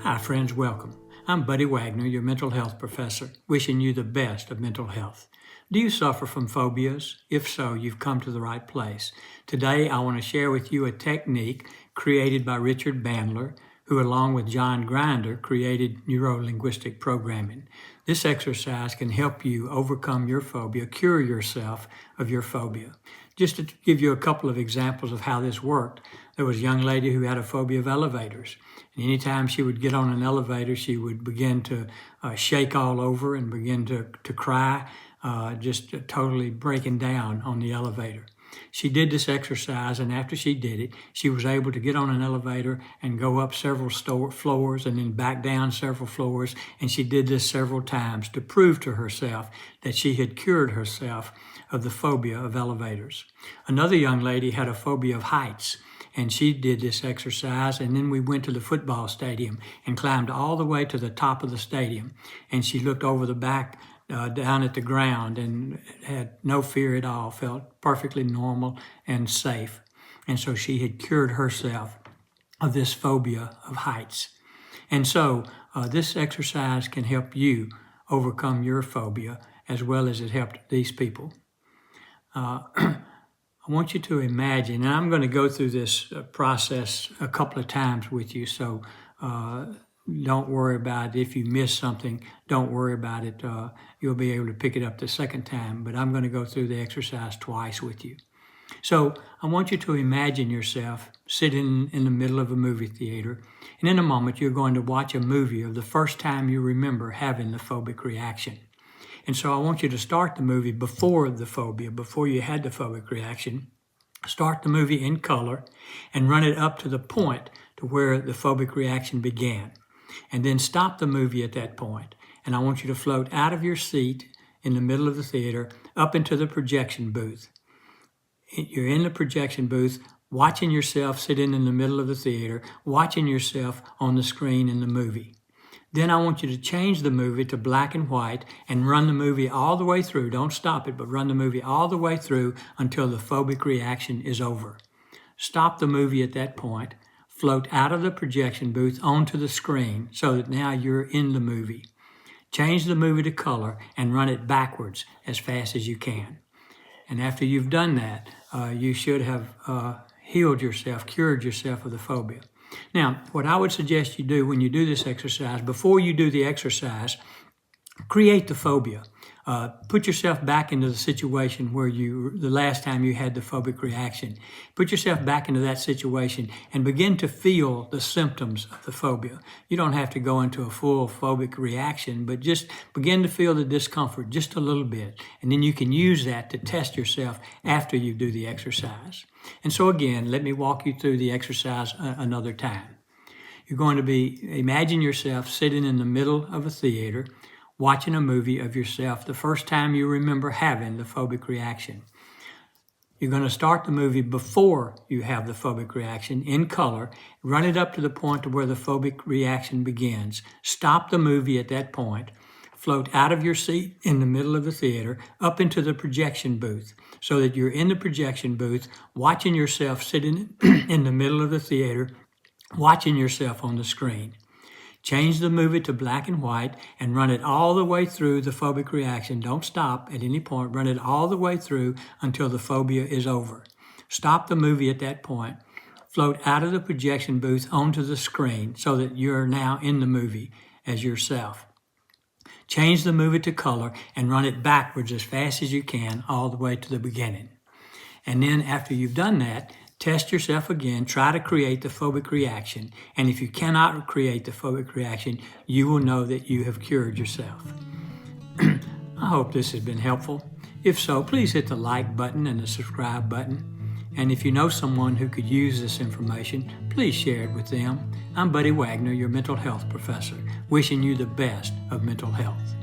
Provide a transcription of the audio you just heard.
Hi friends, welcome. I'm Buddy Wagner, your mental health professor, wishing you the best of mental health. Do you suffer from phobias? If so, you've come to the right place. Today, I want to share with you a technique created by Richard Bandler, who along with John Grinder created Neuro-Linguistic Programming. This exercise can help you overcome your phobia, cure yourself of your phobia. Just to give you a couple of examples of how this worked, there was a young lady who had a phobia of elevators. And anytime she would get on an elevator, she would begin to shake all over and begin to cry, just totally breaking down on the elevator. She did this exercise, and after she did it, she was able to get on an elevator and go up several floors and then back down several floors. And she did this several times to prove to herself that she had cured herself of the phobia of elevators. Another young lady had a phobia of heights, and she did this exercise, and then we went to the football stadium and climbed all the way to the top of the stadium. And she looked over the back down at the ground and had no fear at all, felt perfectly normal and safe. And so she had cured herself of this phobia of heights. And so this exercise can help you overcome your phobia as well as it helped these people. I want you to imagine, and I'm going to go through this process a couple of times with you, so don't worry about it. If you miss something, don't worry about it. You'll be able to pick it up the second time, but I'm going to go through the exercise twice with you. So I want you to imagine yourself sitting in the middle of a movie theater, and in a moment you're going to watch a movie of the first time you remember having the phobic reaction. And so I want you to start the movie before the phobia, before you had the phobic reaction. Start the movie in color and run it up to the point to where the phobic reaction began. And then stop the movie at that point. And I want you to float out of your seat in the middle of the theater up into the projection booth. You're in the projection booth, watching yourself sitting in the middle of the theater, watching yourself on the screen in the movie. Then I want you to change the movie to black and white and run the movie all the way through. Don't stop it, but run the movie all the way through until the phobic reaction is over. Stop the movie at that point. Float out of the projection booth onto the screen so that now you're in the movie. Change the movie to color and run it backwards as fast as you can. And after you've done that, you should have healed yourself, cured yourself of the phobia. Now, what I would suggest you do when you do this exercise, before you do the exercise, create the phobia. Put yourself back into the situation where the last time you had the phobic reaction. Put yourself back into that situation and begin to feel the symptoms of the phobia. You don't have to go into a full phobic reaction, but just begin to feel the discomfort just a little bit. And then you can use that to test yourself after you do the exercise. And so again, let me walk you through the exercise another time. You're going to imagine yourself sitting in the middle of a theater, watching a movie of yourself the first time you remember having the phobic reaction. You're going to start the movie before you have the phobic reaction in color, run it up to the point to where the phobic reaction begins. Stop the movie at that point. Float out of your seat in the middle of the theater up into the projection booth so that you're in the projection booth watching yourself sitting in the middle of the theater, watching yourself on the screen. Change the movie to black and white and run it all the way through the phobic reaction. Don't stop at any point. Run it all the way through until the phobia is over. Stop the movie at that point. Float out of the projection booth onto the screen so that you're now in the movie as yourself. Change the movie to color and run it backwards as fast as you can all the way to the beginning. And then after you've done that, test yourself again, try to create the phobic reaction. And if you cannot create the phobic reaction, you will know that you have cured yourself. I hope this has been helpful. If so, please hit the like button and the subscribe button. And if you know someone who could use this information, please share it with them. I'm Buddy Wagner, your mental health professor, wishing you the best of mental health.